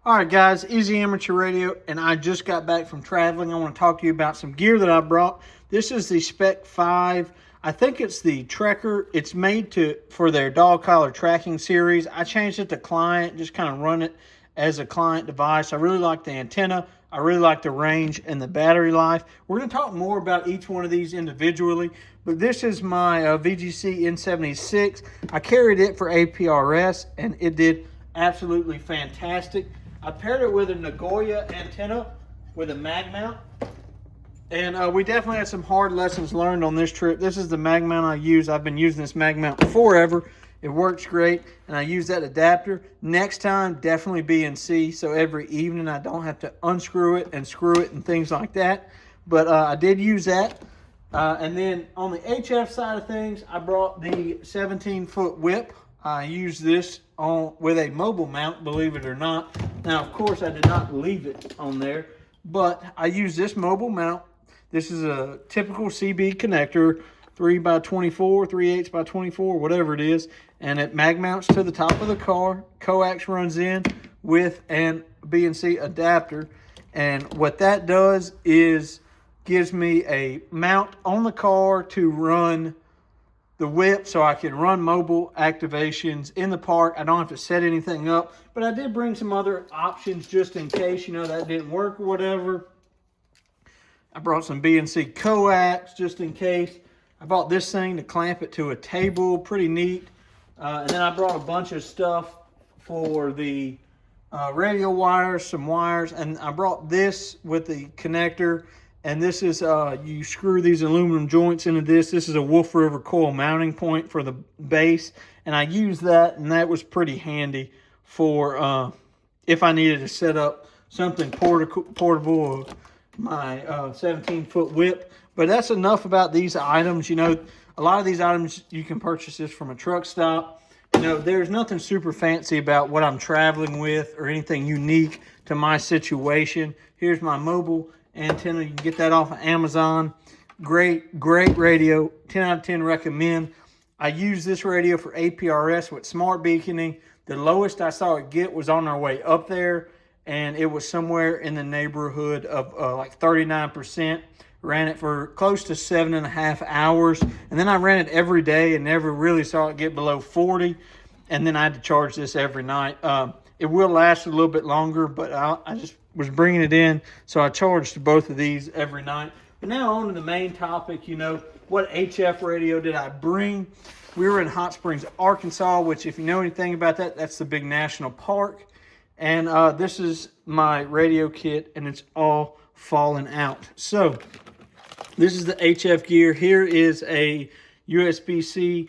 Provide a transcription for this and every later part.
All right, guys, Easy Amateur Radio, and I just got back from traveling. I want to talk to you about some gear that I brought. This is the Spec 5. I think it's the Trekker. It's made for their dog collar tracking series. I changed it to client, just kind of run it as a client device. I really like the antenna. I really like the range and the battery life. We're going to talk more about each one of these individually, but this is my VGC N76. I carried it for APRS, and it did absolutely fantastic. I paired it with a Nagoya antenna with a mag mount. And we definitely had some hard lessons learned on this trip. This is the mag mount I use. I've been using this mag mount forever. It works great, and I use that adapter. Next time, definitely BNC, so every evening I don't have to unscrew it and screw it and things like that. But I did use that. And then on the HF side of things, I brought the 17-foot whip. I used this with a mobile mount, believe it or not. Now, of course, I did not leave it on there, but I used this mobile mount. This is a typical CB connector, 3x24, 3/8x24, whatever it is, and it mag mounts to the top of the car. Coax runs in with an BNC adapter, and what that does is gives me a mount on the car to run the whip, so I can run mobile activations in the park. I don't have to set anything up, but I did bring some other options just in case, that didn't work or whatever. I brought some BNC coax just in case. I bought this thing to clamp it to a table, pretty neat. And then I brought a bunch of stuff for the radio wires, some wires, and I brought this with the connector. And this is, you screw these aluminum joints into this. This is a Wolf River coil mounting point for the base. And I used that, and that was pretty handy for if I needed to set up something portable, my 17-foot whip. But that's enough about these items. A lot of these items, you can purchase this from a truck stop. There's nothing super fancy about what I'm traveling with or anything unique to my situation. Here's my mobile antenna. You can get that off of Amazon. Great radio. 10 out of 10 recommend. I use this radio for APRS with smart beaconing. The lowest I saw it get was on our way up there, and it was somewhere in the neighborhood of like 39%. Ran it for close to 7.5 hours, and then I ran it every day and never really saw it get below 40. And then I had to charge this every night. It will last a little bit longer, but I just was bringing it in, so I charged both of these every night. But now on to the main topic. What HF radio did I bring? We were in Hot Springs, Arkansas, which, if you know anything about that, that's the big national park. And this is my radio kit, and it's all falling out. So this is the HF gear. Here is a USB-C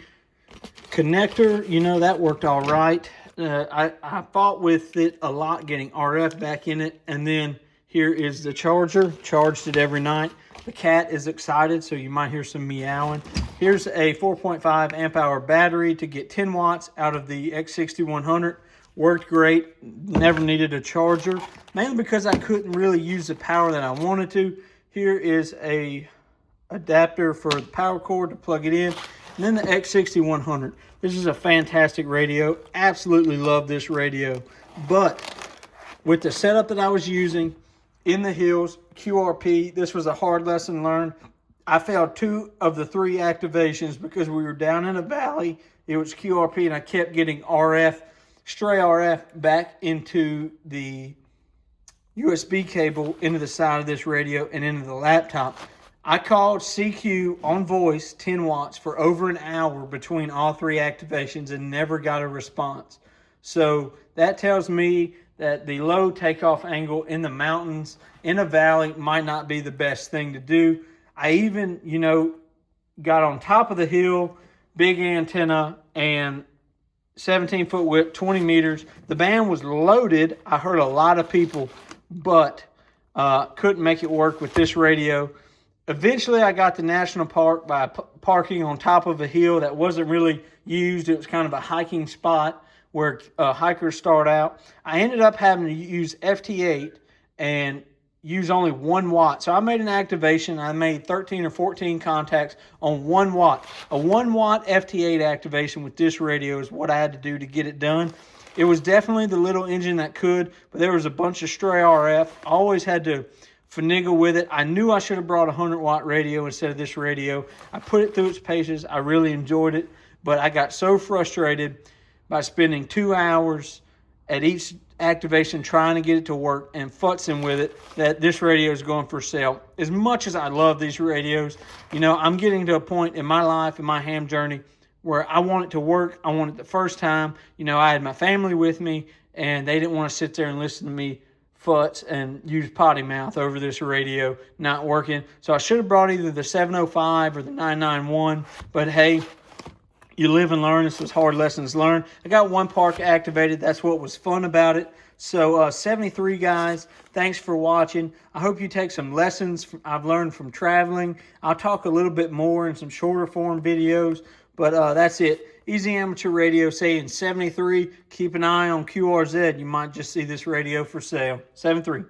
connector. That worked all right. I fought with it a lot getting RF back in it. And then here is the charger. Charged it every night. The cat is excited, so you might hear some meowing. Here's a 4.5 amp hour battery to get 10 watts out of the X6100. Worked great. Never needed a charger, mainly because I couldn't really use the power that I wanted to. Here is a adapter for the power cord to plug it in. And then the X6100. This is a fantastic radio. Absolutely love this radio. But with the setup that I was using in the hills, QRP, this was a hard lesson learned. I failed 2 of the 3 activations because we were down in a valley. It was QRP, and I kept getting stray RF back into the USB cable, into the side of this radio, and into the laptop. I called CQ on voice 10 watts for over an hour between all 3 activations and never got a response. So that tells me that the low takeoff angle in the mountains, in a valley, might not be the best thing to do. I even, got on top of the hill, big antenna, and 17-foot whip, 20 meters. The band was loaded. I heard a lot of people, but couldn't make it work with this radio. Eventually, I got to National Park by parking on top of a hill that wasn't really used. It was kind of a hiking spot where hikers start out. I ended up having to use FT8 and use only 1 watt. So I made an activation. I made 13 or 14 contacts on 1 watt. A 1 watt FT8 activation with this radio is what I had to do to get it done. It was definitely the little engine that could, but there was a bunch of stray RF. Always had to finagle with it. I knew I should have brought a 100-watt radio instead of this radio. I put it through its paces. I really enjoyed it, but I got so frustrated by spending 2 hours at each activation trying to get it to work and futzing with it that this radio is going for sale. As much as I love these radios, you know, I'm getting to a point in my life, in my ham journey, where I want it to work. I want it the first time. You know, I had my family with me, and they didn't want to sit there and listen to me futz and use potty mouth over this radio not working. So I should have brought either the 705 or the 991, but hey, you live and learn. This was hard lessons learned. I got one park activated. That's what was fun about it. So 73 guys, thanks for watching. I hope you take some lessons I've learned from traveling. I'll talk a little bit more in some shorter form videos, but that's it. Easy Amateur Radio saying 73. Keep an eye on QRZ. You might just see this radio for sale. 73.